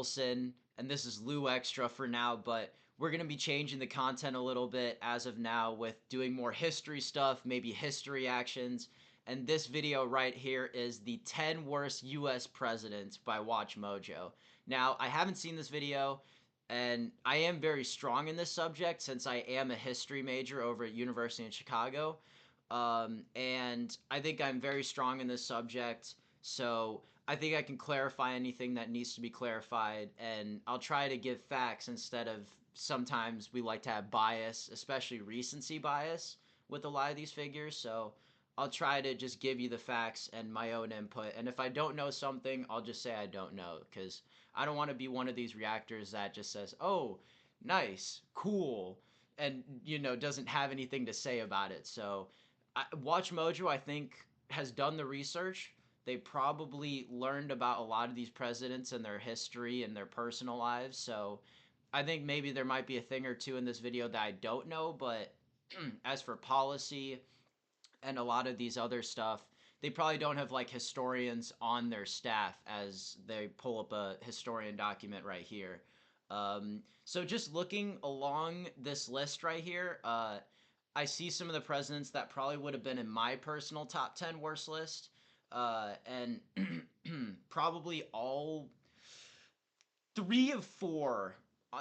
Wilson, and this is Lou Extra for now, but we're going to be changing the content a little bit as of now with doing more history stuff, maybe history actions. And this video right here is the 10 worst US presidents by Watch Mojo. Now, I haven't seen this video, and I am very strong in this subject since I am a history major over at University in Chicago. And I think I'm very strong in this subject, so I think I can clarify anything that needs to be clarified, and I'll try to give facts instead of sometimes we like to have bias, especially recency bias with a lot of these figures. So I'll try to just give you the facts and my own input, and if I don't know something, I'll just say I don't know, because I don't want to be one of these reactors that just says, oh, nice, cool, and, doesn't have anything to say about it. So Watch Mojo, I think, has done the research. They probably learned about a lot of these presidents and their history and their personal lives. So I think maybe there might be a thing or two in this video that I don't know. But as for policy and a lot of these other stuff, they probably don't have like historians on their staff as they pull up a historian document right here. So just looking along this list right here, I see some of the presidents that probably would have been in my personal top 10 worst list. And probably all 3 of 4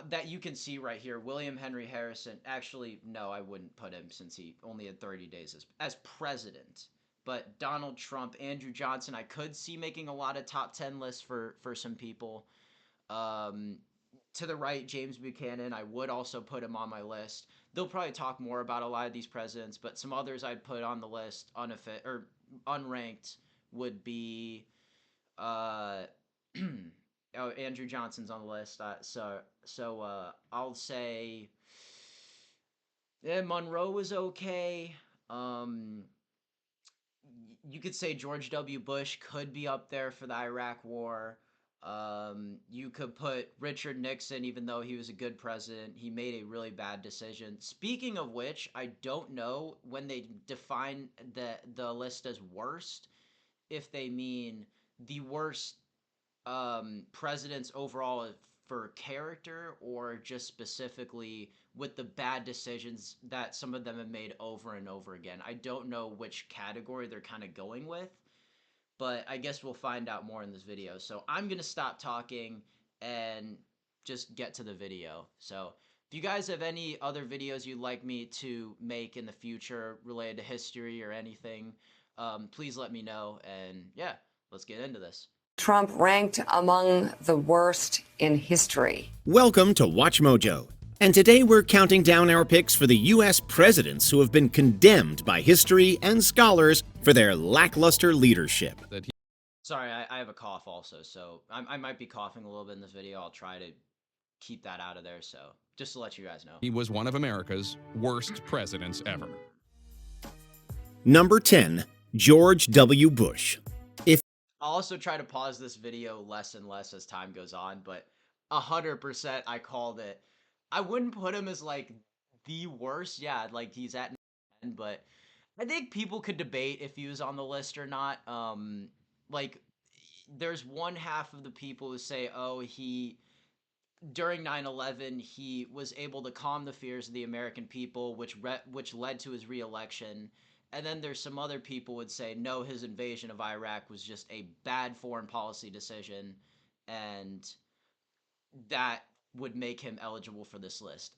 that you can see right here. William Henry Harrison. Actually, no, I wouldn't put him since he only had 30 days as president. But Donald Trump, Andrew Johnson, I could see making a lot of top 10 lists for some people. To the right, James Buchanan, I would also put him on my list. They'll probably talk more about a lot of these presidents, but some others I'd put on the list unranked would be oh, Andrew Johnson's on the list. So I'll say Monroe was okay. You could say George W. Bush could be up there for the Iraq War. You could put Richard Nixon, even though he was a good president. He made a really bad decision. Speaking of which, I don't know when they define the list as worst, if they mean the worst presidents overall for character, or just specifically with the bad decisions that some of them have made over and over again. I don't know which category they're kind of going with, but I guess we'll find out more in this video. So I'm going to stop talking and just get to the video. So if you guys have any other videos you'd like me to make in the future related to history or anything, please let me know. And yeah, let's get into this. Trump ranked among the worst in history. Welcome to Watch Mojo. And today we're counting down our picks for the U.S. presidents who have been condemned by history and scholars for their lackluster leadership. Sorry, I have a cough also, so I might be coughing a little bit in this video. I'll try to keep that out of there, so just to let you guys know. He was one of America's worst presidents ever. Number 10, George W. Bush. I'll also try to pause this video less and less as time goes on, but 100% I called it. I wouldn't put him as like the worst. Yeah, like he's at 10, but I think people could debate if he was on the list or not. Like there's one half of the people who say, oh, during 9/11, he was able to calm the fears of the American people, which led to his re-election. And then there's some other people would say, no, his invasion of Iraq was just a bad foreign policy decision, and that would make him eligible for this list.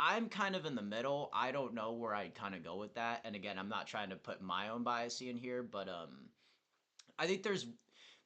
I'm kind of in the middle. I don't know where I'd kind of go with that. And again, I'm not trying to put my own bias in here, but I think there's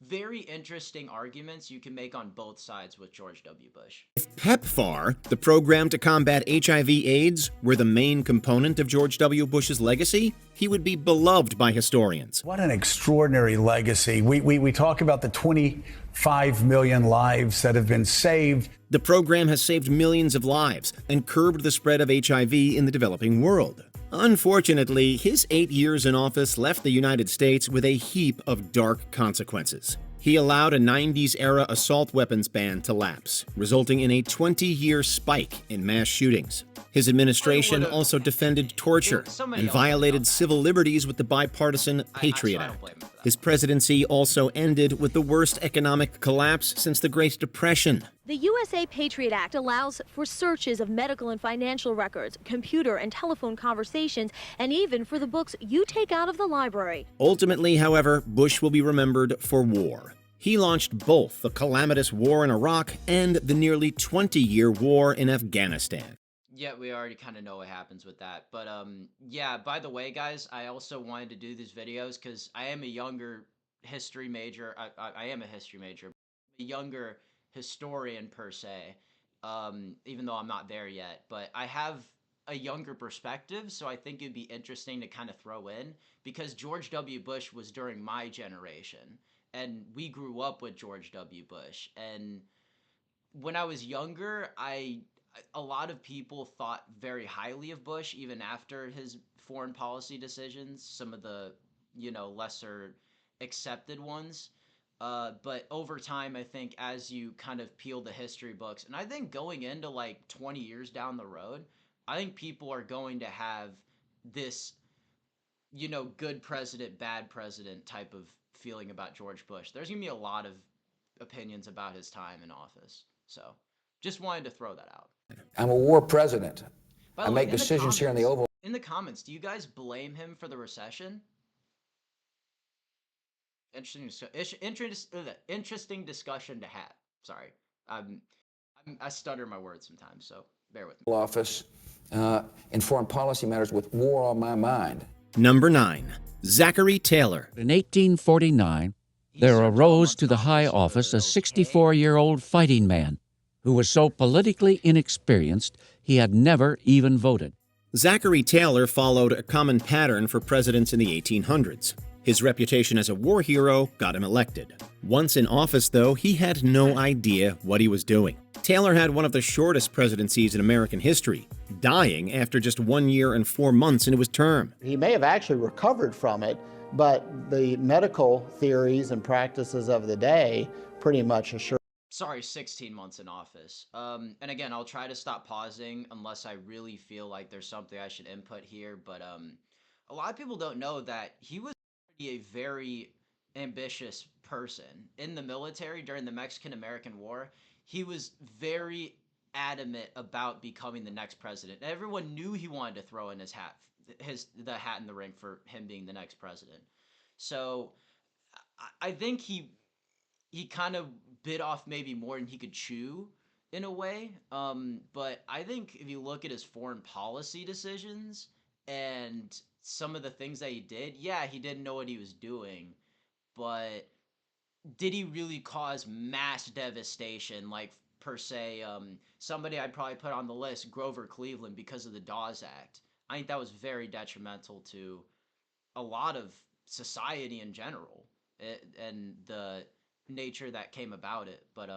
very interesting arguments you can make on both sides with George W. Bush. If PEPFAR, the program to combat HIV/AIDS, were the main component of George W. Bush's legacy, he would be beloved by historians. What an extraordinary legacy. We talk about the 25 million lives that have been saved. The program has saved millions of lives and curbed the spread of HIV in the developing world. Unfortunately, his 8 years in office left the United States with a heap of dark consequences. He allowed a 90s-era assault weapons ban to lapse, resulting in a 20-year spike in mass shootings. His administration also defended torture and violated civil liberties with the bipartisan Patriot Act. His presidency also ended with the worst economic collapse since the Great Depression. The USA Patriot Act allows for searches of medical and financial records, computer and telephone conversations, and even for the books you take out of the library. Ultimately, however, Bush will be remembered for war. He launched both the calamitous war in Iraq and the nearly 20-year war in Afghanistan. Yeah, we already kind of know what happens with that. But yeah, by the way, guys, I also wanted to do these videos because I am a younger history major. I am a history major, a younger historian per se, even though I'm not there yet. But I have a younger perspective, so I think it'd be interesting to kind of throw in, because George W. Bush was during my generation, and we grew up with George W. Bush. And when I was younger, a lot of people thought very highly of Bush, even after his foreign policy decisions, some of the, lesser accepted ones. But over time, I think as you kind of peel the history books, and I think going into like 20 years down the road, I think people are going to have this, good president, bad president type of feeling about George Bush. There's going to be a lot of opinions about his time in office. So just wanted to throw that out. I'm a war president. By I the way, make decisions here in the Oval. In the comments, do you guys blame him for the recession? Interesting discussion to have. Sorry, I stutter my words sometimes, so bear with me. Office in foreign policy matters with war on my mind. Number 9. Zachary Taylor. In 1849, there arose to the high office a 64-year-old fighting man who was so politically inexperienced he had never even voted. Zachary Taylor followed a common pattern for presidents in the 1800s. His reputation as a war hero got him elected. Once in office, though, he had no idea what he was doing. Taylor had one of the shortest presidencies in American history, dying after just 1 year and 4 months into his term. He may have actually recovered from it, but the medical theories and practices of the day pretty much assure. Sorry, 16 months in office. And again, I'll try to stop pausing unless I really feel like there's something I should input here. But a lot of people don't know that he was a very ambitious person. In the military during the Mexican-American War, he was very adamant about becoming the next president. Everyone knew he wanted to throw in the hat in the ring for him being the next president. So I think he kind of bit off maybe more than he could chew in a way. But I think if you look at his foreign policy decisions and some of the things that he did, yeah, he didn't know what he was doing, but did he really cause mass devastation? Like, per se, somebody I'd probably put on the list, Grover Cleveland, because of the Dawes Act. I think that was very detrimental to a lot of society in general, and the nature that came about it. But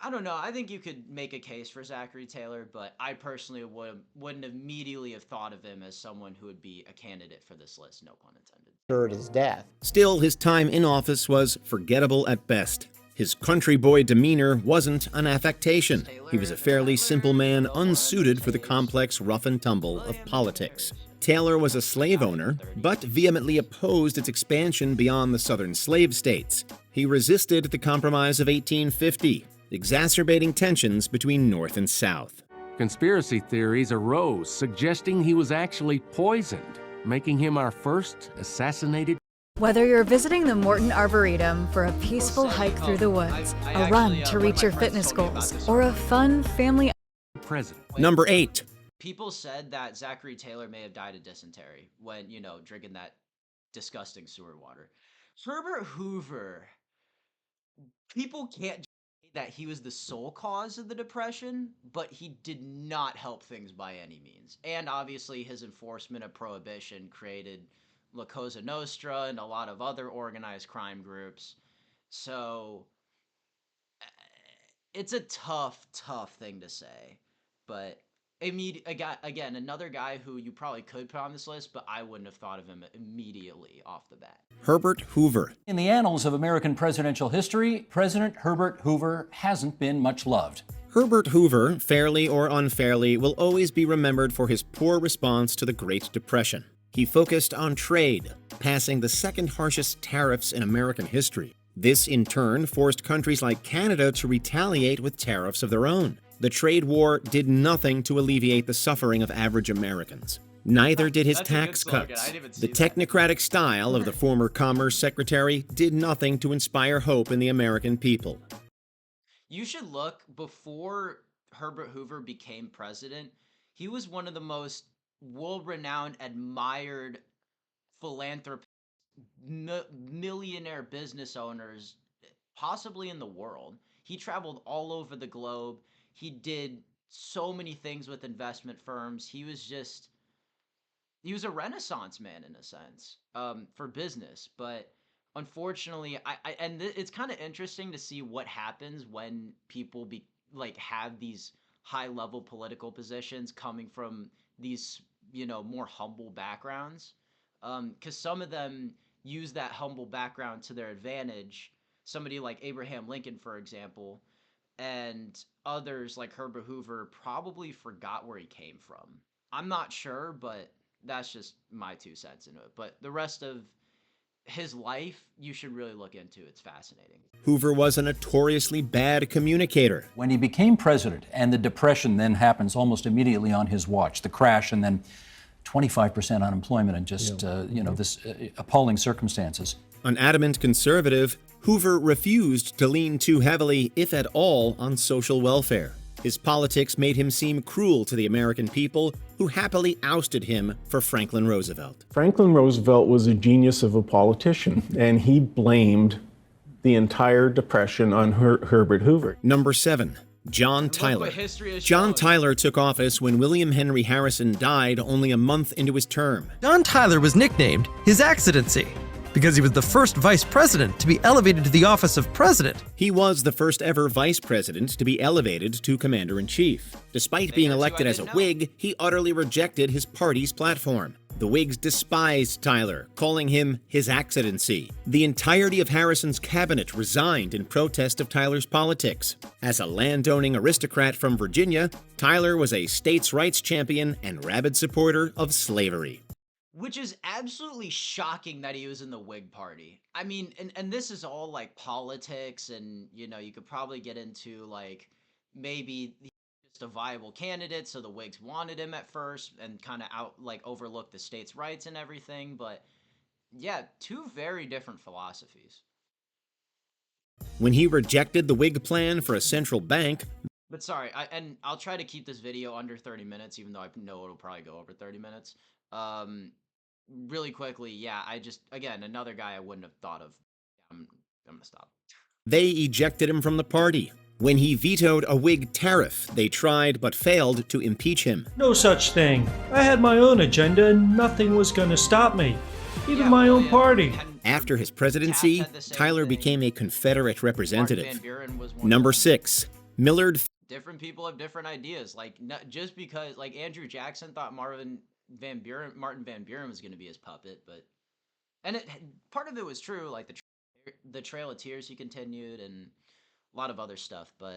I don't know. I think you could make a case for Zachary Taylor, but I personally wouldn't immediately have thought of him as someone who would be a candidate for this list, no pun intended. Assured his death. Still, his time in office was forgettable at best. His country boy demeanor wasn't an affectation. He was a fairly simple man, unsuited for the complex rough and tumble of politics. Taylor was a slave owner, but vehemently opposed its expansion beyond the southern slave states. He resisted the Compromise of 1850, exacerbating tensions between North and South. Conspiracy theories arose suggesting he was actually poisoned, making him our first assassinated. Whether you're visiting the Morton Arboretum for a peaceful hike through the woods, a run to reach your fitness goals, or a fun family president. Number 8. People said that Zachary Taylor may have died of dysentery when, drinking that disgusting sewer water. Herbert Hoover, people can't say that he was the sole cause of the Depression, but he did not help things by any means. And obviously his enforcement of prohibition created La Cosa Nostra and a lot of other organized crime groups. So it's a tough thing to say. But again, another guy who you probably could put on this list, but I wouldn't have thought of him immediately off the bat. Herbert Hoover. In the annals of American presidential history, President Herbert Hoover hasn't been much loved. Herbert Hoover, fairly or unfairly, will always be remembered for his poor response to the Great Depression. He focused on trade, passing the second harshest tariffs in American history. This, in turn, forced countries like Canada to retaliate with tariffs of their own. The trade war did nothing to alleviate the suffering of average Americans. Neither did his tax cuts. The technocratic style of the former Commerce Secretary did nothing to inspire hope in the American people. You should look, before Herbert Hoover became president, he was one of the most world-renowned, admired philanthropist, millionaire business owners, possibly in the world. He traveled all over the globe. He did so many things with investment firms. He was a renaissance man in a sense, for business. But unfortunately, it's kind of interesting to see what happens when people have these high-level political positions coming from these, more humble backgrounds. Because some of them use that humble background to their advantage. Somebody like Abraham Lincoln, for example, and others like Herbert Hoover probably forgot where he came from. I'm not sure, but that's just my 2 cents into it. But the rest of his life, you should really look into. It's fascinating. Hoover was a notoriously bad communicator. When he became president, and the Depression then happens almost immediately on his watch, the crash, and then 25% unemployment and just, this appalling circumstances. An adamant conservative, Hoover refused to lean too heavily, if at all, on social welfare. His politics made him seem cruel to the American people, who happily ousted him for Franklin Roosevelt. Franklin Roosevelt was a genius of a politician, and he blamed the entire Depression on Herbert Hoover. Number 7. John Tyler. John Tyler took office when William Henry Harrison died only a month into his term. John Tyler was nicknamed His Accidency because he was the first vice president to be elevated to the office of president. He was the first ever vice president to be elevated to commander-in-chief. Despite being elected as a Whig, he utterly rejected his party's platform. The Whigs despised Tyler, calling him His Accidency. The entirety of Harrison's cabinet resigned in protest of Tyler's politics. As a landowning aristocrat from Virginia, Tyler was a states' rights champion and rabid supporter of slavery. Which is absolutely shocking that he was in the Whig Party. I mean, and this is all like politics, and you could probably get into maybe he's just a viable candidate, so the Whigs wanted him at first and kind of overlooked the states' rights and everything. But yeah, 2 very different philosophies. When he rejected the Whig plan for a central bank. But sorry, I'll try to keep this video under 30 minutes, even though I know it'll probably go over 30 minutes. Really quickly, yeah, again, another guy I wouldn't have thought of. I'm gonna stop. They ejected him from the party. When he vetoed a Whig tariff, they tried but failed to impeach him. No such thing. I had my own agenda and nothing was gonna stop me. Even my own party. After his presidency, Tyler became a Confederate representative. Number 6. Millard. Different people have different ideas. Just because, Andrew Jackson thought Martin Van Buren was going to be his puppet, and part of it was true, the Trail of Tears he continued, and a lot of other stuff. But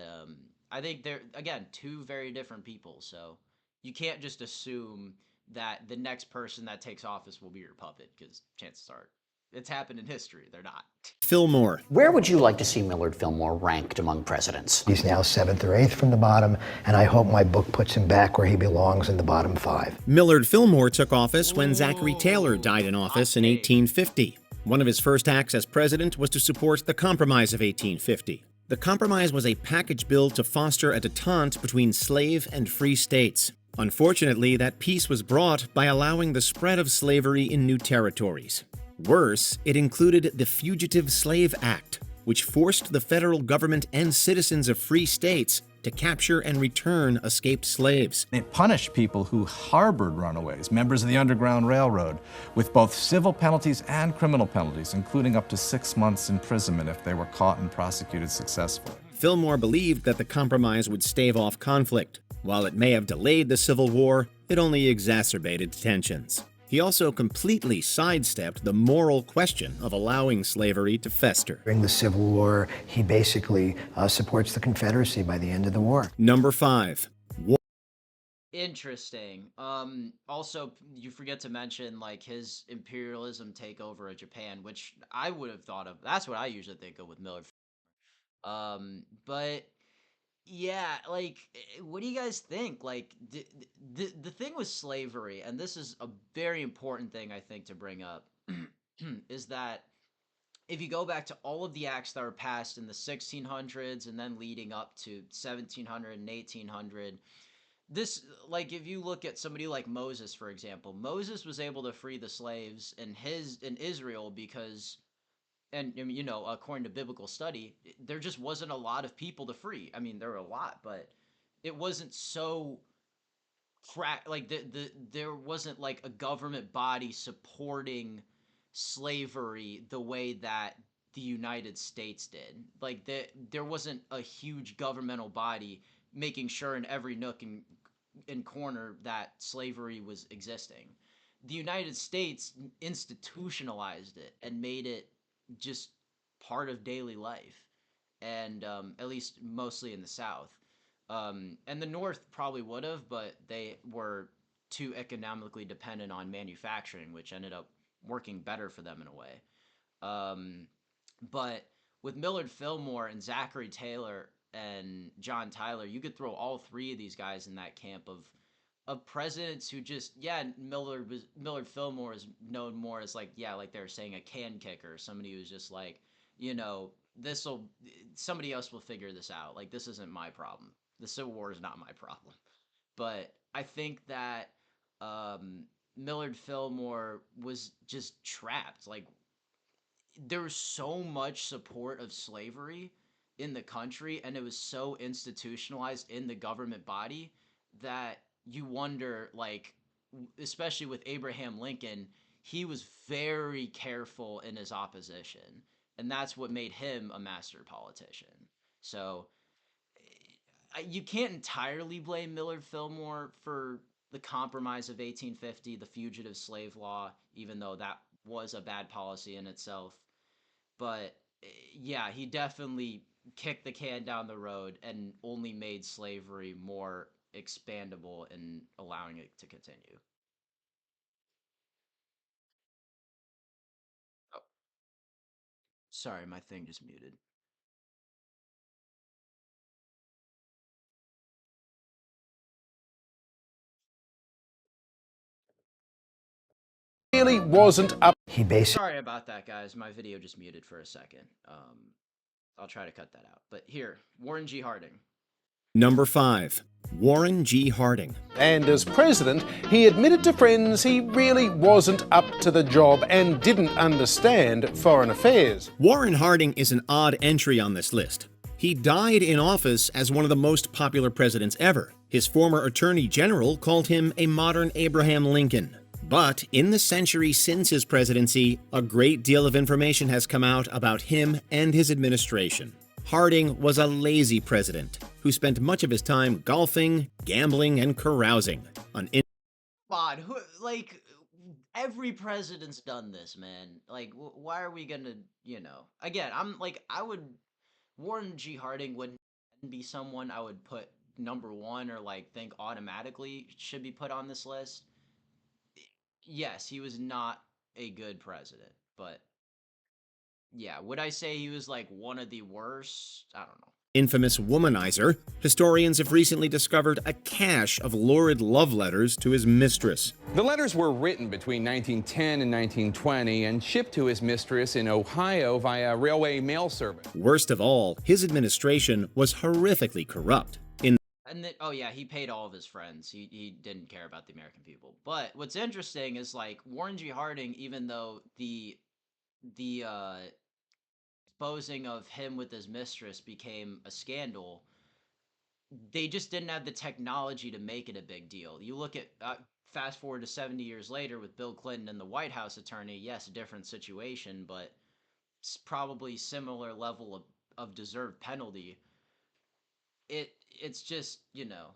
I think they're, again, 2 very different people, so you can't just assume that the next person that takes office will be your puppet, because chances are it's happened in history. They're not. Fillmore. Where would you like to see Millard Fillmore ranked among presidents? He's now 7th or 8th from the bottom, and I hope my book puts him back where he belongs in the bottom 5. Millard Fillmore took office when Zachary Taylor died in office in 1850. One of his first acts as president was to support the Compromise of 1850. The Compromise was a package bill to foster a détente between slave and free states. Unfortunately, that peace was brought by allowing the spread of slavery in new territories. Worse, it included the Fugitive Slave Act, which forced the federal government and citizens of free states to capture and return escaped slaves. It punished people who harbored runaways, members of the Underground Railroad, with both civil penalties and criminal penalties, including up to 6 months imprisonment if they were caught and prosecuted successfully. Fillmore believed that the compromise would stave off conflict. While it may have delayed the Civil War, it only exacerbated tensions. He also completely sidestepped the moral question of allowing slavery to fester. During the Civil War, he basically supports the Confederacy by the end of the war. Number 5. interesting. Also, you forget to mention like his imperialism takeover of Japan, which I would have thought of. That's what I usually think of with Millard. But yeah, like, what do you guys think? Like, the thing with slavery, and this is a very important thing I think to bring up, is that if you go back to all of the acts that were passed in the 1600s and then leading up to 1700 and 1800, this, like, if you look at somebody like Moses, for example, Moses was able to free the slaves in Israel because, and you know, according to biblical study, there just wasn't a lot of people to free. I mean, there were a lot, but it wasn't so like there wasn't like a government body supporting slavery the way that the United States did. Like there wasn't a huge governmental body making sure in every nook and corner that slavery was existing. The United States institutionalized it and made it just part of daily life, and at least mostly in the South. And the North probably would have, but they were too economically dependent on manufacturing, which ended up working better for them in a way. But with Millard Fillmore and Zachary Taylor and John Tyler, you could throw all three of these guys in that camp of presidents who just, yeah, Millard Fillmore is known more as like, yeah, like they were saying, a can kicker, somebody who's just like, you know, this'll somebody else will figure this out. Like, this isn't my problem. The Civil War is not my problem. But I think that Millard Fillmore was just trapped. Like, there was so much support of slavery in the country, and it was so institutionalized in the government body that you wonder, like, especially with Abraham Lincoln, he was very careful in his opposition, and that's what made him a master politician. So you can't entirely blame Millard Fillmore for the Compromise of 1850, the Fugitive Slave Law, even though that was a bad policy in itself. But yeah, he definitely kicked the can down the road and only made slavery more expandable and allowing it to continue. Oh, sorry, my thing just muted. Really wasn't up. He basically. Sorry about that, guys. My video just muted for a second. I'll try to cut that out. But here, Warren G. Harding. Number 5. Warren G. Harding. And as president, he admitted to friends he really wasn't up to the job and didn't understand foreign affairs. Warren Harding is an odd entry on this list. He died in office as one of the most popular presidents ever. His former attorney general called him a modern Abraham Lincoln. But in the century since his presidency, a great deal of information has come out about him and his administration. Harding was a lazy president who spent much of his time golfing, gambling, and carousing. God, like, every president's done this, man. Like, why are we gonna, you know? Again, I'm like, Warren G. Harding wouldn't be someone I would put number one or like think automatically should be put on this list. Yes, he was not a good president, but yeah, would I say he was like one of the worst? I don't know. Infamous womanizer, historians have recently discovered a cache of lurid love letters to his mistress. The letters were written between 1910 and 1920 and shipped to his mistress in Ohio via railway mail service. Worst of all, his administration was horrifically corrupt. And then, oh yeah, he paid all of his friends. He didn't care about the American people. But what's interesting is like Warren G. Harding, even though the exposing of him with his mistress became a scandal, they just didn't have the technology to make it a big deal. You look at fast forward to 70 years later with Bill Clinton and the White House attorney. Yes, different situation, but it's probably similar level of deserved penalty. It's just, you know,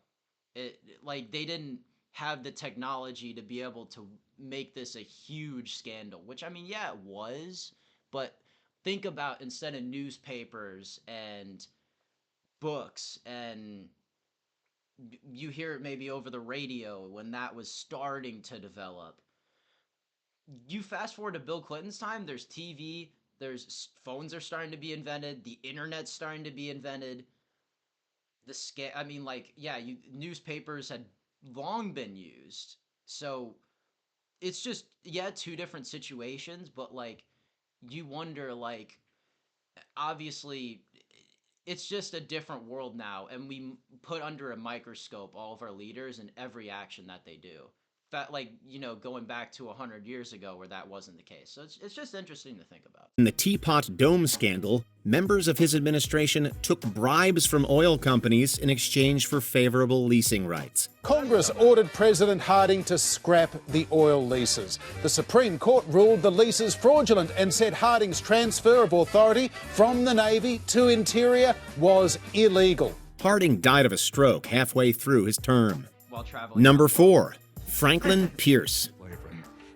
it like they didn't have the technology to be able to make this a huge scandal, which, I mean, yeah, it was, but think about, instead of newspapers and books and you hear it maybe over the radio when that was starting to develop. You fast forward to Bill Clinton's time, there's TV, there's phones are starting to be invented, the internet's starting to be invented. I mean, like, yeah, newspapers had long been used. So it's just, yeah, two different situations, but like you wonder, like, obviously it's just a different world now, and we put under a microscope all of our leaders and every action that they do. Like, going back to 100 years ago where that wasn't the case. So it's just interesting to think about. In the Teapot Dome scandal, members of his administration took bribes from oil companies in exchange for favorable leasing rights. Congress ordered President Harding to scrap the oil leases. The Supreme Court ruled the leases fraudulent and said Harding's transfer of authority from the Navy to Interior was illegal. Harding died of a stroke halfway through his term. While traveling. Number 4. Franklin Pierce.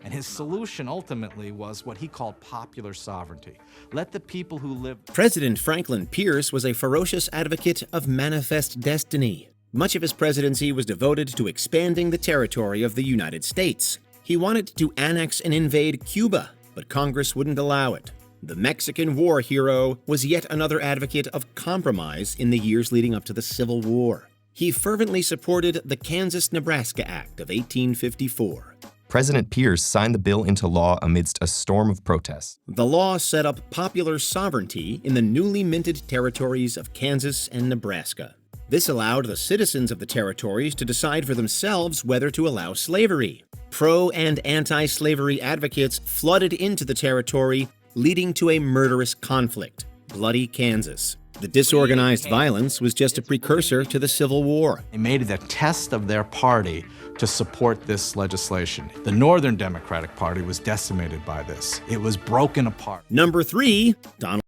And his solution ultimately was what he called popular sovereignty. Let the people who live... President Franklin Pierce was a ferocious advocate of manifest destiny. Much of his presidency was devoted to expanding the territory of the United States. He wanted to annex and invade Cuba, but Congress wouldn't allow it. The Mexican War hero was yet another advocate of compromise in the years leading up to the Civil War. He fervently supported the Kansas-Nebraska Act of 1854. President Pierce signed the bill into law amidst a storm of protests. The law set up popular sovereignty in the newly minted territories of Kansas and Nebraska. This allowed the citizens of the territories to decide for themselves whether to allow slavery. Pro- and anti-slavery advocates flooded into the territory, leading to a murderous conflict, Bloody Kansas. The disorganized violence was just a precursor to the Civil War. They made it a test of their party to support this legislation. The Northern Democratic Party was decimated by this. It was broken apart. Number 3, Donald.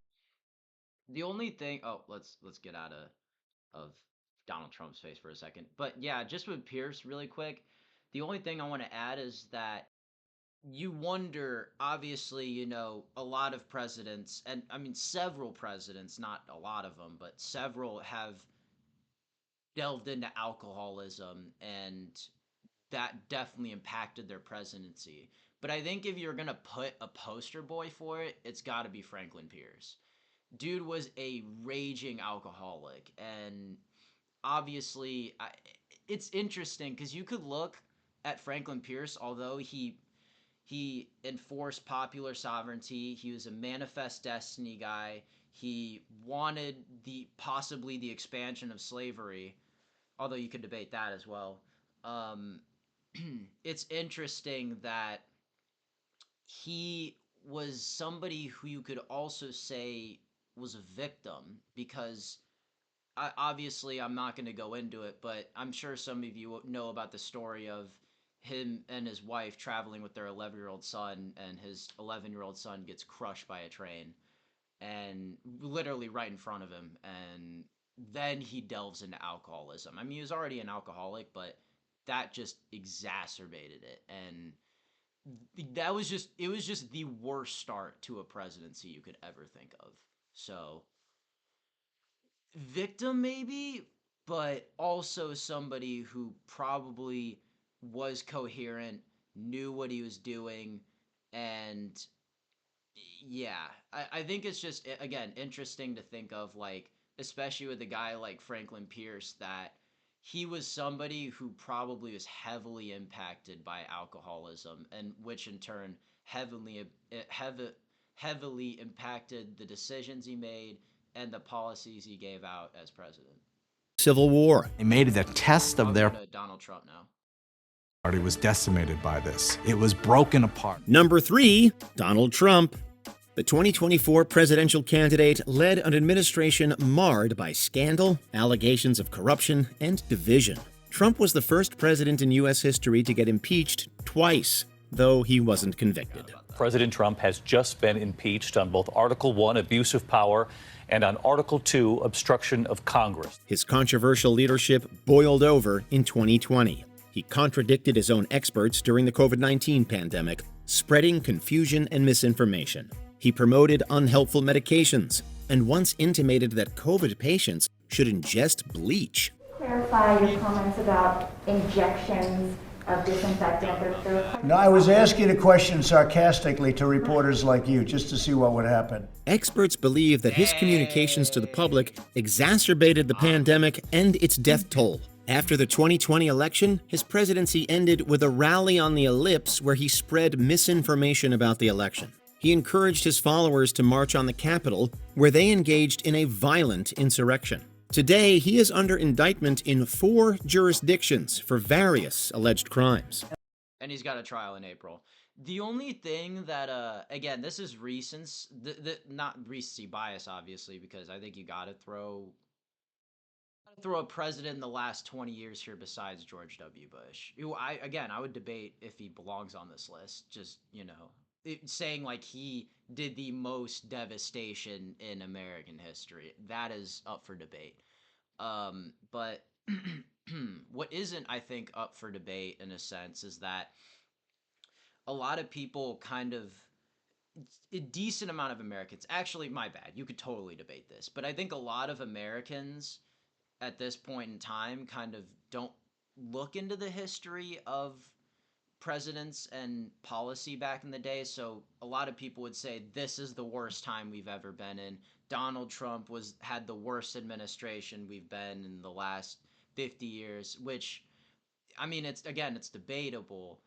The only thing, let's get out of Donald Trump's face for a second. But yeah, just with Pierce really quick, the only thing I want to add is that you wonder, obviously, a lot of presidents, and I mean several presidents, not a lot of them, but several have delved into alcoholism, and that definitely impacted their presidency. But I think if you're going to put a poster boy for it, it's got to be Franklin Pierce. Dude was a raging alcoholic, and obviously it's interesting because you could look at Franklin Pierce, although he enforced popular sovereignty. He was a manifest destiny guy. He wanted possibly the expansion of slavery, although you could debate that as well. It's interesting that he was somebody who you could also say was a victim, because obviously I'm not going to go into it, but I'm sure some of you know about the story of him and his wife traveling with their 11-year-old son, and his 11-year-old son gets crushed by a train, and literally right in front of him, and then he delves into alcoholism. I mean, he was already an alcoholic, but that just exacerbated it, and it was just the worst start to a presidency you could ever think of. So, victim maybe, but also somebody who probably was coherent, knew what he was doing, and yeah, I think it's just, again, interesting to think of, like, especially with a guy like Franklin Pierce, that he was somebody who probably was heavily impacted by alcoholism, and which in turn heavily impacted the decisions he made and the policies he gave out as president. Civil War. They made it a test of their... Donald Trump now. Party was decimated by this. It was broken apart. Number 3, Donald Trump. The 2024 presidential candidate led an administration marred by scandal, allegations of corruption, and division. Trump was the first president in U.S. history to get impeached twice, though he wasn't convicted. President Trump has just been impeached on both Article 1, abuse of power, and on Article 2, obstruction of Congress. His controversial leadership boiled over in 2020. He contradicted his own experts during the COVID-19 pandemic, spreading confusion and misinformation. He promoted unhelpful medications and once intimated that COVID patients should ingest bleach. clarify your comments about injections of disinfectant? No, I was asking a question sarcastically to reporters like you, just to see what would happen. Experts believe that his communications to the public exacerbated the pandemic and its death toll. After the 2020 election, his presidency ended with a rally on the Ellipse where he spread misinformation about the election. He encouraged his followers to march on the Capitol, where they engaged in a violent insurrection. Today, he is under indictment in 4 jurisdictions for various alleged crimes. And he's got a trial in April. The only thing that, again, this is not recency bias, obviously, because I think you gotta throw a president in the last 20 years here besides George W. Bush. Who I would debate if he belongs on this list. Just, saying like he did the most devastation in American history. That is up for debate. But what isn't, I think, up for debate in a sense is that a lot of people a decent amount of Americans, actually, my bad, you could totally debate this, but I think a lot of Americans at this point in time kind of don't look into the history of presidents and policy back in the day. So a lot of people would say this is the worst time we've ever been in. Donald Trump had the worst administration we've been in the last 50 years, which, I mean, it's debatable.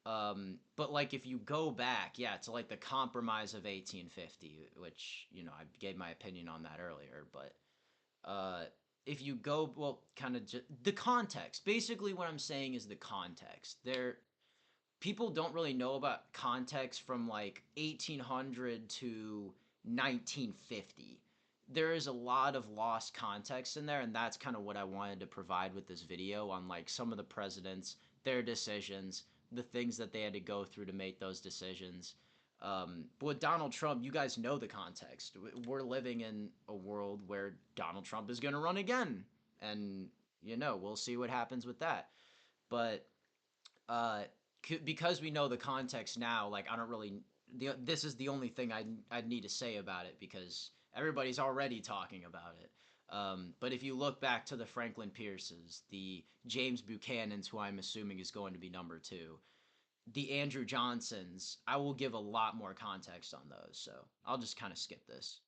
But like if you go back, to like the Compromise of 1850, which, I gave my opinion on that earlier, but if you go, kind of just the context. Basically what I'm saying is the context. People don't really know about context from like 1800 to 1950. There is a lot of lost context in there, and that's kind of what I wanted to provide with this video on like some of the presidents, their decisions, the things that they had to go through to make those decisions. But with Donald Trump, you guys know the context. We're living in a world where Donald Trump is going to run again, and we'll see what happens with that. But because we know the context now, like I don't really. This is the only thing I'd need to say about it because everybody's already talking about it. But if you look back to the Franklin Pierces, the James Buchanans, who I'm assuming is going to be number 2, the Andrew Johnsons, I will give a lot more context on those. So I'll just kind of skip this.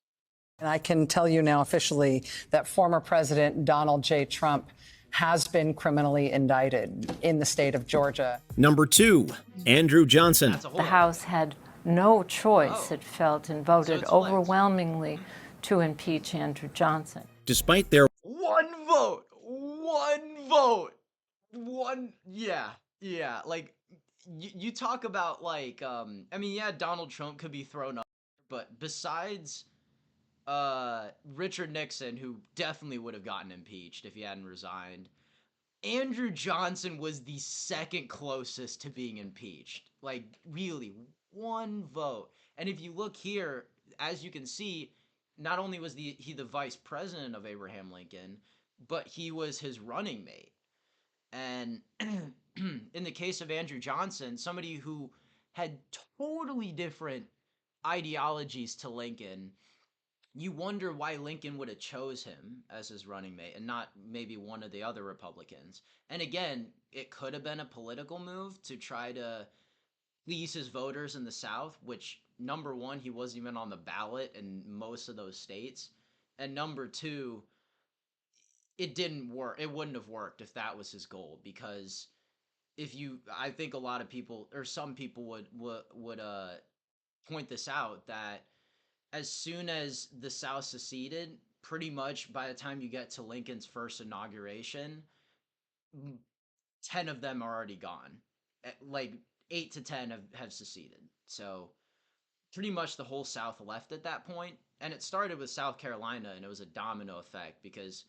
And I can tell you now officially that former President Donald J. Trump has been criminally indicted in the state of Georgia. Number 2, Andrew Johnson. The House had no choice, it felt, and voted overwhelmingly to impeach Andrew Johnson. Despite their one vote, like you talk about like, Donald Trump could be thrown up, but besides Richard Nixon, who definitely would have gotten impeached if he hadn't resigned, Andrew Johnson was the second closest to being impeached. Like, really, one vote. And if you look here, as you can see, not only was he the vice president of Abraham Lincoln, but he was his running mate. And in the case of Andrew Johnson, somebody who had totally different ideologies to Lincoln, you wonder why Lincoln would have chose him as his running mate and not maybe one of the other Republicans. And again, it could have been a political move to try to please his voters in the South, which, number 1, he wasn't even on the ballot in most of those states. And number 2, it didn't work. It wouldn't have worked if that was his goal, because I think a lot of people, or some people would point this out, that as soon as the South seceded, pretty much by the time you get to Lincoln's first inauguration, 10 of them are already gone. Like 8 to 10 have seceded. So pretty much the whole South left at that point. And it started with South Carolina, and it was a domino effect because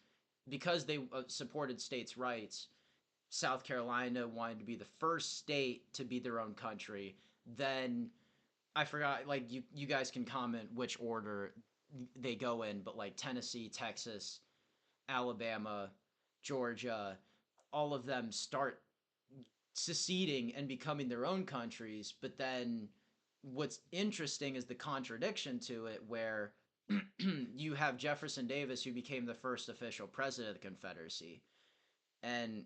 they supported states' rights. South Carolina wanted to be the first state to be their own country. Then I forgot, like, you guys can comment which order they go in, but like Tennessee, Texas, Alabama, Georgia, all of them start seceding and becoming their own countries. But then what's interesting is the contradiction to it, where you have Jefferson Davis, who became the first official president of the Confederacy. And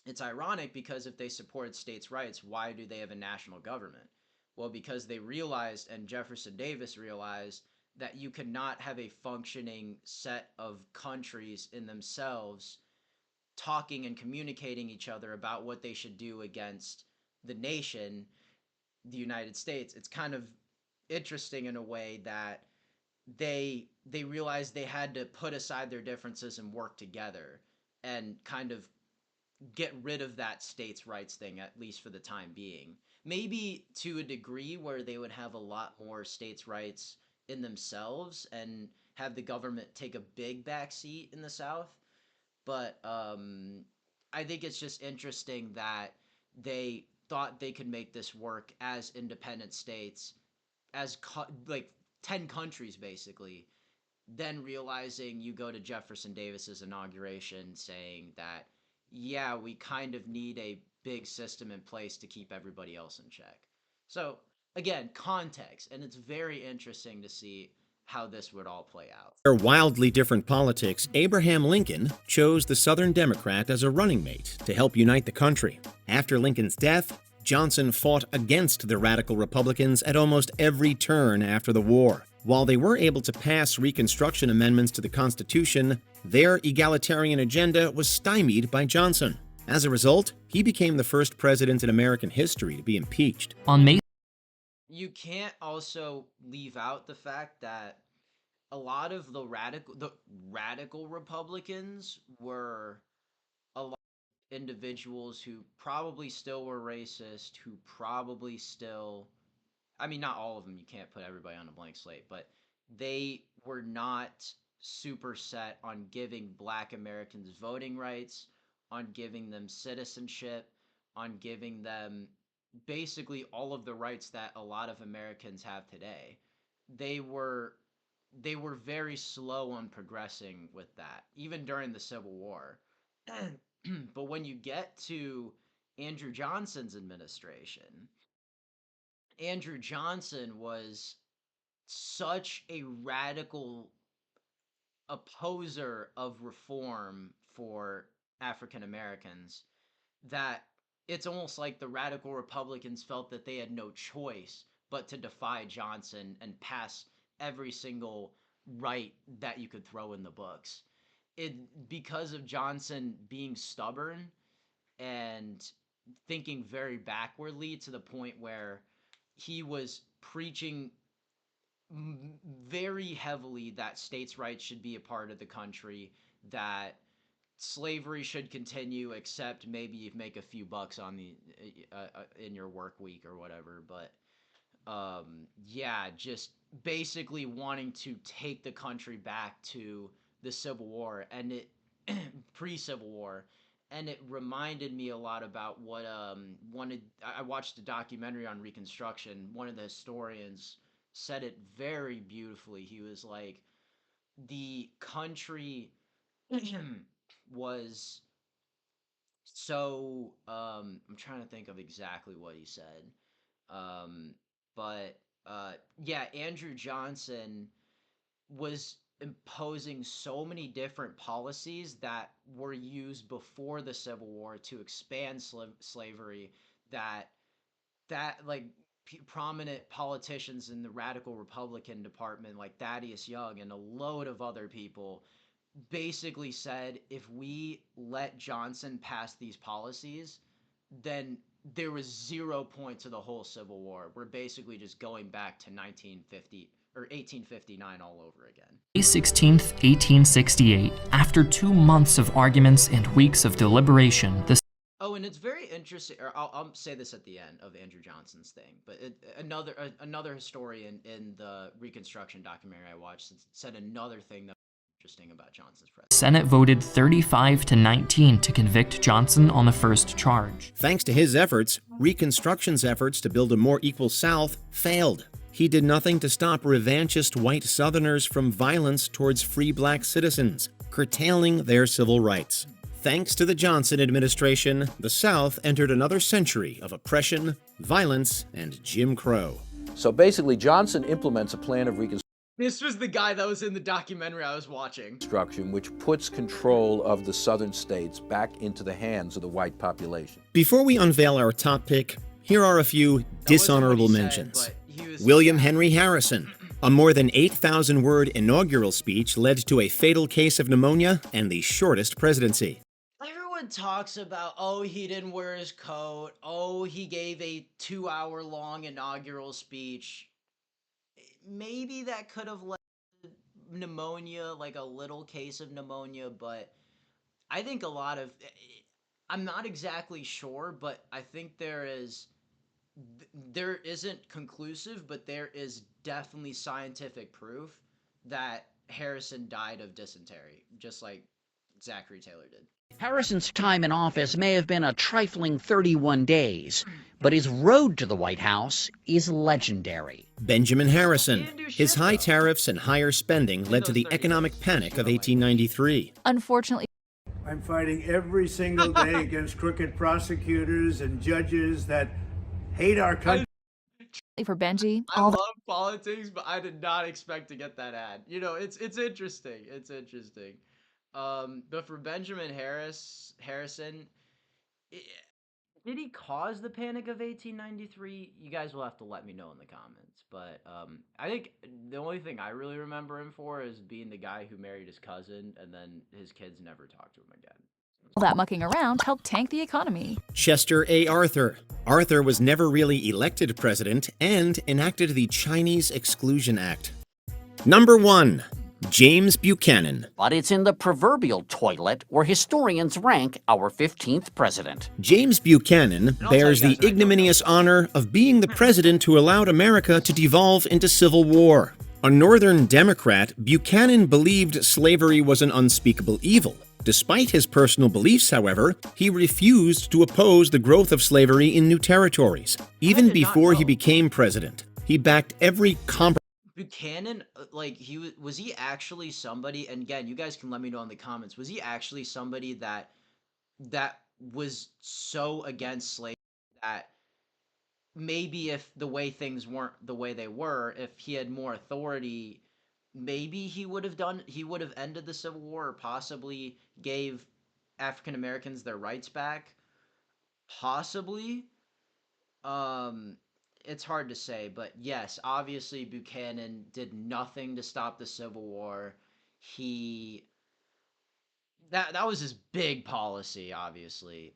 it's ironic because if they supported states' rights, why do they have a national government? Well, because they realized, and Jefferson Davis realized, that you could not have a functioning set of countries in themselves talking and communicating each other about what they should do against the nation, the United States. It's kind of interesting in a way that they realized they had to put aside their differences and work together and kind of get rid of that states' rights thing, at least for the time being. Maybe to a degree where they would have a lot more states' rights in themselves and have the government take a big backseat in the South. But I think it's just interesting that they thought they could make this work as independent states, as like 10 countries basically, then realizing you go to Jefferson Davis's inauguration saying that, yeah, we kind of need a big system in place to keep everybody else in check. So again, context, and it's very interesting to see how this would all play out. Their wildly different politics, Abraham Lincoln chose the Southern Democrat as a running mate to help unite the country. After Lincoln's death, Johnson fought against the radical Republicans at almost every turn after the war. While they were able to pass Reconstruction amendments to the Constitution, their egalitarian agenda was stymied by Johnson. As a result, he became the first president in American history to be impeached. On May, you can't also leave out the fact that a lot of the radical Republicans were a lot of individuals who probably still were racist, who probably still, I mean, not all of them, you can't put everybody on a blank slate, but they were not super set on giving Black Americans voting rights, on giving them citizenship, on giving them basically all of the rights that a lot of Americans have today. They were very slow on progressing with that, even during the Civil War. But when you get to Andrew Johnson's administration, Andrew Johnson was such a radical opposer of reform for African Americans that it's almost like the radical Republicans felt that they had no choice but to defy Johnson and pass every single right that you could throw in the books. Because of Johnson being stubborn and thinking very backwardly to the point where he was preaching very heavily that states' rights should be a part of the country, that slavery should continue, except maybe you make a few bucks on the in your work week or whatever. But yeah, just basically wanting to take the country back to the Civil War and it pre-Civil War. And it reminded me a lot about what I watched a documentary on Reconstruction. One of the historians said it very beautifully. He was like, the country was so I'm trying to think of exactly what he said. But yeah, Andrew Johnson was imposing so many different policies that were used before the Civil War to expand slavery that like prominent politicians in the radical Republican department like Thaddeus Young and a load of other people basically said, if we let Johnson pass these policies, then there was 0 point to the whole Civil War. We're basically just going back to 1950 or 1859 all over again. May 16th, 1868, after 2 months of arguments and weeks of deliberation, the Oh, and it's very interesting, or I'll say this at the end of Andrew Johnson's thing, but another historian in the Reconstruction documentary I watched said another thing that was interesting about Johnson's presidency. Senate voted 35-19 to convict Johnson on the first charge. Thanks to his efforts, Reconstruction's efforts to build a more equal South failed. He did nothing to stop revanchist white Southerners from violence towards free Black citizens, curtailing their civil rights. Thanks to the Johnson administration, the South entered another century of oppression, violence, and Jim Crow. So basically, Johnson implements a plan of Reconstruction. This was the guy that was in the documentary I was watching. Which puts control of the southern states back into the hands of the white population. Before we unveil our top pick, here are a few dishonorable mentions. William Henry Harrison. A more than 8,000-word inaugural speech led to a fatal case of pneumonia and the shortest presidency. Everyone talks about, oh, he didn't wear his coat. Oh, he gave a 2-hour-long inaugural speech. Maybe that could have led to pneumonia, like a little case of pneumonia, but I think a lot of, I'm not exactly sure, but I think there isn't conclusive, but there is definitely scientific proof that Harrison died of dysentery, just like Zachary Taylor did. Harrison's time in office may have been a trifling 31 days, but his road to the White House is legendary. Benjamin Harrison. His high tariffs and higher spending led to the economic panic of 1893. Unfortunately, I'm fighting every single day against crooked prosecutors and judges that hate our country. for Benji, I love politics, but I did not expect to get that ad. You know, it's interesting. It's interesting. But for Benjamin Harrison, did he cause the Panic of 1893? You guys will have to let me know in the comments. But I think the only thing I really remember him for is being the guy who married his cousin, and then his kids never talked to him again. all that mucking around helped tank the economy. Chester A. Arthur. Arthur was never really elected president and enacted the Chinese Exclusion Act. Number 1. James Buchanan. But it's in the proverbial toilet where historians rank our 15th president. James Buchanan bears the ignominious honor of being the president who allowed America to devolve into civil war. A Northern Democrat, Buchanan believed slavery was an unspeakable evil. Despite his personal beliefs, however, he refused to oppose the growth of slavery in new territories. Even before he became president, he backed every compromise. Buchanan, like, was he actually somebody, and again, you guys can let me know in the comments, was he actually somebody that was so against slavery that maybe if the way things weren't the way they were, if he had more authority, maybe he would have ended the Civil War, or possibly gave African Americans their rights back? Possibly. It's hard to say, but yes, obviously Buchanan did nothing to stop the Civil War. That was his big policy, obviously.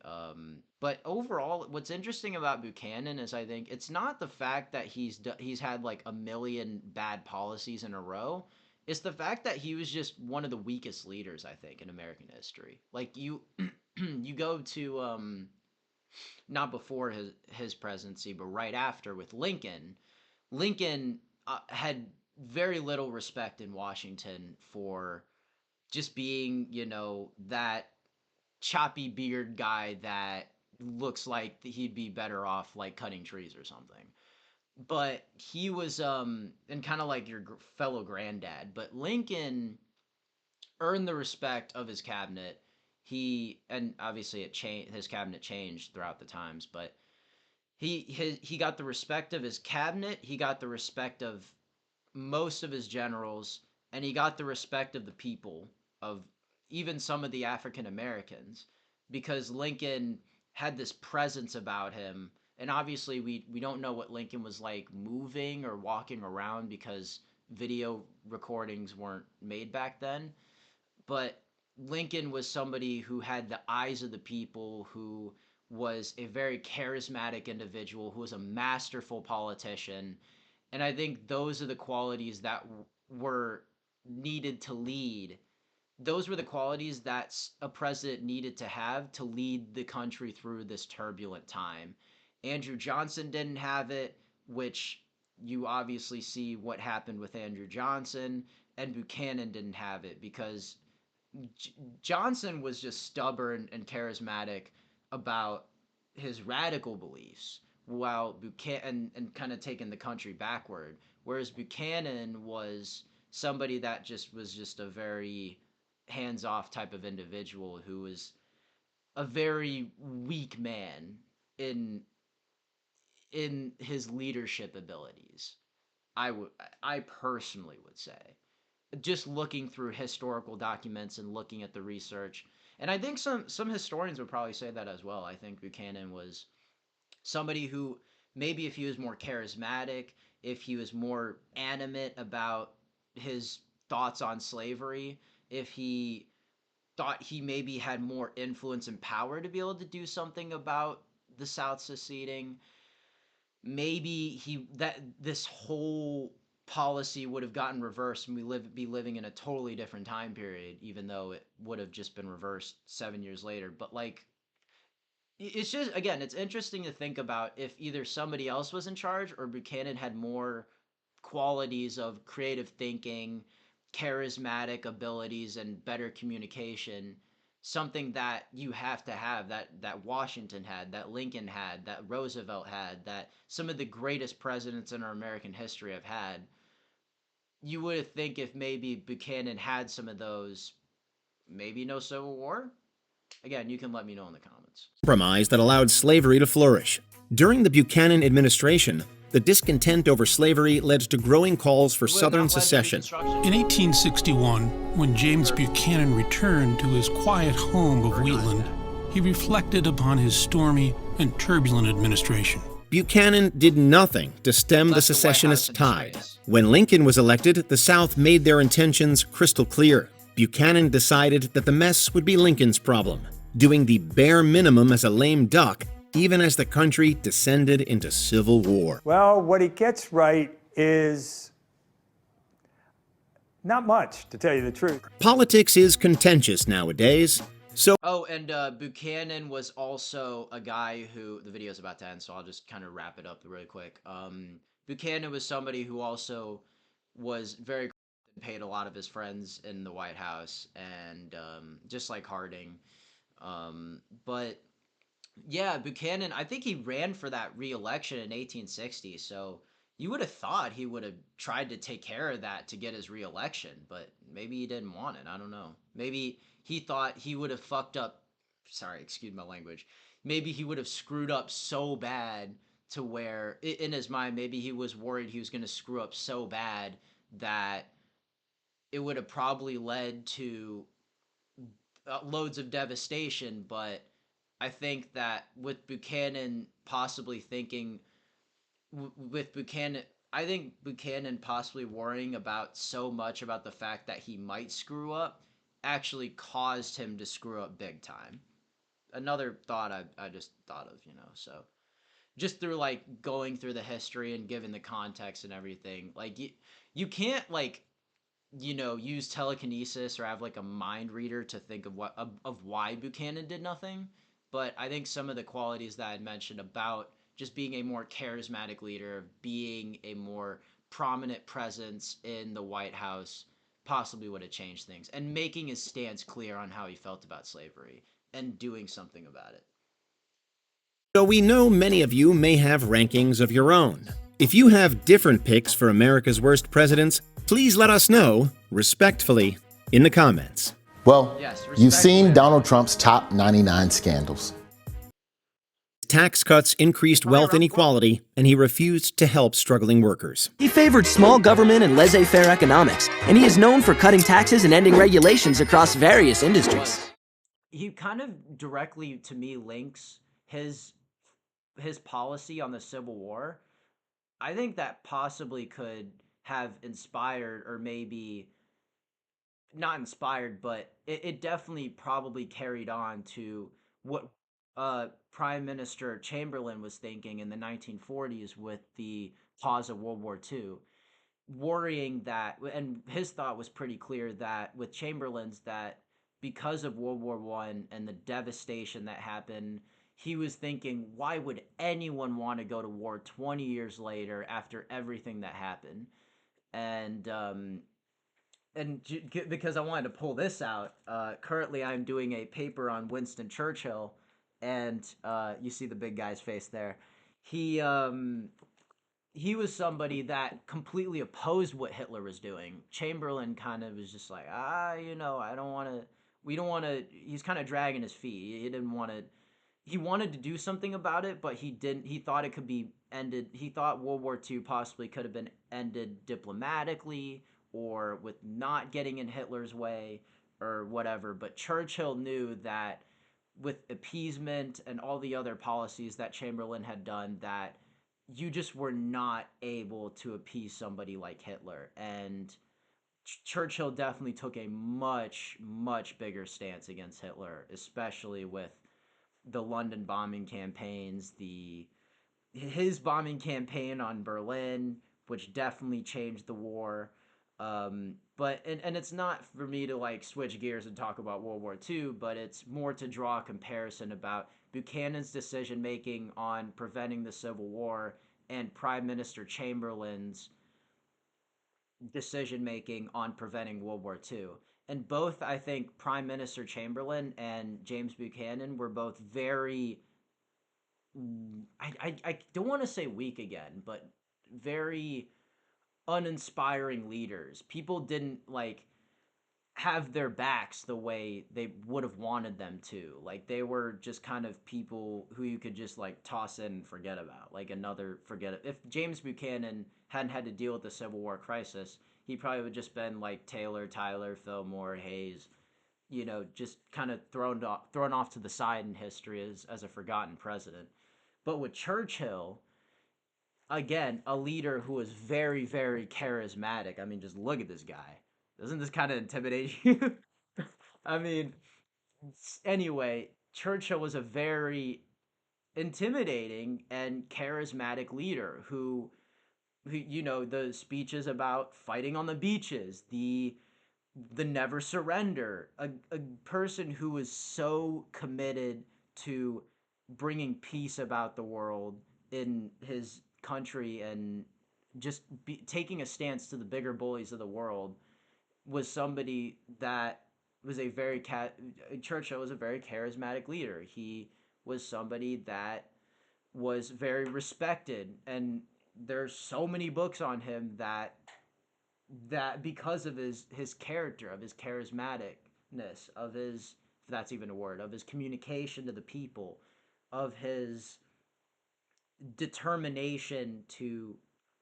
But overall, what's interesting about Buchanan is I think it's not the fact that he's had like a million bad policies in a row. It's the fact that he was just one of the weakest leaders, I think, in American history. Like you go to not before his presidency, but right after with Lincoln. Lincoln had very little respect in Washington for just being, that choppy beard guy that looks like he'd be better off like cutting trees or something. But he was and kind of like your fellow granddad. But Lincoln earned the respect of his cabinet. And obviously his cabinet changed throughout the times, but he got the respect of his cabinet, he got the respect of most of his generals, and he got the respect of the people, of even some of the African Americans, because Lincoln had this presence about him. And obviously we don't know what Lincoln was like moving or walking around because video recordings weren't made back then. But Lincoln was somebody who had the eyes of the people, who was a very charismatic individual, who was a masterful politician. And I think those are the qualities that were needed to lead. Those were the qualities that a president needed to have to lead the country through this turbulent time. Andrew Johnson didn't have it, which you obviously see what happened with Andrew Johnson, and Buchanan didn't have it because Johnson was just stubborn and charismatic about his radical beliefs, while Buchanan and kind of taking the country backward. Whereas Buchanan was somebody that was just a very hands-off type of individual who was a very weak man in his leadership abilities. I personally would say, just looking through historical documents and looking at the research, and I think some historians would probably say that as well. I think Buchanan was somebody who, maybe if he was more charismatic, if he was more animate about his thoughts on slavery, if he thought he maybe had more influence and power to be able to do something about the South seceding, maybe this whole policy would have gotten reversed and be living in a totally different time period, even though it would have just been reversed 7 years later. But like, it's just, again, it's interesting to think about if either somebody else was in charge or Buchanan had more qualities of creative thinking, charismatic abilities, and better communication. Something that you have to have, that Washington had, that Lincoln had, that Roosevelt had, that some of the greatest presidents in our American history have had. You would think if maybe Buchanan had some of those, maybe no Civil War. Again, you can let me know in the comments. Compromise that allowed slavery to flourish. During the Buchanan administration, the discontent over slavery led to growing calls for Southern secession. In 1861, when James Buchanan returned to his quiet home of Wheatland, he reflected upon his stormy and turbulent administration. Buchanan did nothing to stem the secessionist tide. When Lincoln was elected, the South made their intentions crystal clear. Buchanan decided that the mess would be Lincoln's problem, doing the bare minimum as a lame duck, even as the country descended into civil war. Well, what he gets right is not much, to tell you the truth. Politics is contentious nowadays, so... Oh, and Buchanan was also a guy who... The video's about to end, so I'll just kind of wrap it up really quick. Buchanan was somebody who also was very... paid a lot of his friends in the White House, and just like Harding. But yeah, Buchanan, I think he ran for that re-election in 1860, so you would have thought he would have tried to take care of that to get his re-election, but maybe he didn't want it. I don't know. Maybe he thought he would have fucked up, sorry, excuse my language, maybe he would have screwed up so bad to where, in his mind, maybe he was worried he was going to screw up so bad that it would have probably led to loads of devastation. But I think that with Buchanan possibly thinking, I think Buchanan possibly worrying about so much about the fact that he might screw up actually caused him to screw up big time. Another thought I just thought of, so just through like going through the history and given the context and everything, like you can't like, use telekinesis or have like a mind reader to think of why Buchanan did nothing. But I think some of the qualities that I mentioned about just being a more charismatic leader, being a more prominent presence in the White House, possibly would have changed things, and making his stance clear on how he felt about slavery and doing something about it. So we know many of you may have rankings of your own. If you have different picks for America's worst presidents, please let us know, respectfully, in the comments. Well, you've seen Donald Trump's top 99 scandals. Tax cuts increased wealth inequality, and he refused to help struggling workers. He favored small government and laissez-faire economics, and he is known for cutting taxes and ending regulations across various industries. He kind of directly, to me, links his policy on the Civil War. I think that possibly could have inspired, or maybe not inspired, but it definitely probably carried on to what Prime Minister Chamberlain was thinking in the 1940s with the pause of World War II, worrying that, and his thought was pretty clear that with Chamberlain's, that because of World War I and the devastation that happened, he was thinking, why would anyone want to go to war 20 years later after everything that happened? And because I wanted to pull this out, currently I'm doing a paper on Winston Churchill, and you see the big guy's face there. He was somebody that completely opposed what Hitler was doing. Chamberlain kind of was just like, I don't want to, we don't want to, he's kind of dragging his feet. He didn't want to, he wanted to do something about it, but he didn't. He thought it could be ended. He thought World War II possibly could have been ended diplomatically or with not getting in Hitler's way or whatever. But Churchill knew that with appeasement and all the other policies that Chamberlain had done, that you just were not able to appease somebody like Hitler. And Churchill definitely took a much, much bigger stance against Hitler, especially with the London bombing campaigns, his bombing campaign on Berlin, which definitely changed the war. But it's not for me to like switch gears and talk about World War II, but it's more to draw a comparison about Buchanan's decision making on preventing the Civil War and Prime Minister Chamberlain's decision making on preventing World War II. And both, I think, Prime Minister Chamberlain and James Buchanan were both very, I don't want to say weak again, but very uninspiring leaders. People didn't like have their backs the way they would have wanted them to. Like they were just kind of people who you could just like toss in and forget about. Like another forget it. If James Buchanan hadn't had to deal with the Civil War crisis, he probably would just been like Taylor, Tyler, Fillmore, Hayes, you know, just kind of thrown off to the side in history as a forgotten president. But with Churchill, again, a leader who was very, very charismatic. I mean, just look at this guy. Doesn't this kind of intimidate you? I mean, anyway, Churchill was a very intimidating and charismatic leader who you know, the speeches about fighting on the beaches, the never surrender, a person who was so committed to bringing peace about the world in his country and just taking a stance to the bigger bullies of the world, was somebody that was a very Churchill was a very charismatic leader. He was somebody that was very respected, and there's so many books on him that because of his character, of his charismaticness, of his, if that's even a word, of his communication to the people, of his determination to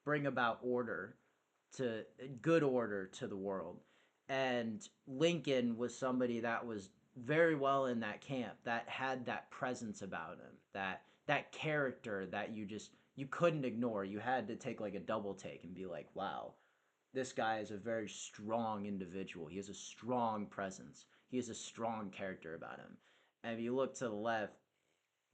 bring about order, to good order to the world. And Lincoln was somebody that was very well in that camp, that had that presence about him, that character that you couldn't ignore. You had to take like a double take and be like, wow, this guy is a very strong individual. He has a strong presence. He has a strong character about him. And if you look to the left,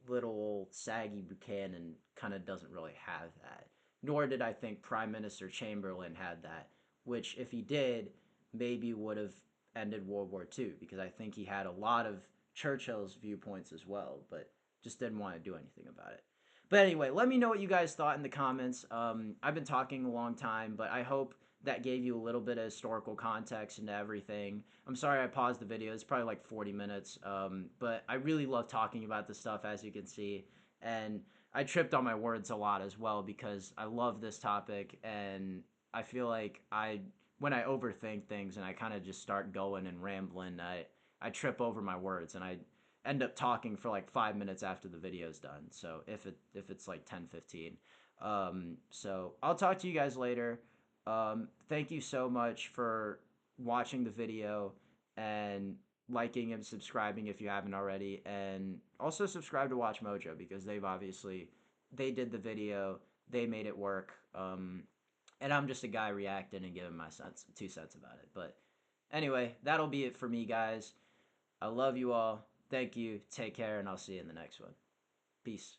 little old saggy Buchanan kind of doesn't really have that. Nor did I think Prime Minister Chamberlain had that, which if he did, maybe would have ended World War II, because I think he had a lot of Churchill's viewpoints as well, but just didn't want to do anything about it. But anyway, let me know what you guys thought in the comments. I've been talking a long time, but I hope that gave you a little bit of historical context into everything. I'm sorry I paused the video. It's probably like 40 minutes, but I really love talking about this stuff, as you can see. And I tripped on my words a lot as well because I love this topic, and I feel like when I overthink things and I kind of just start going and rambling, I trip over my words and I end up talking for like 5 minutes after the video's done. So if it's like 10-15. So I'll talk to you guys later. Thank you so much for watching the video and liking and subscribing if you haven't already, and also subscribe to Watch Mojo because they did the video, they made it work, and I'm just a guy reacting and giving my 2 cents about it. But anyway, that'll be it for me, guys. I love you all. Thank you. Take care, and I'll see you in the next one. Peace.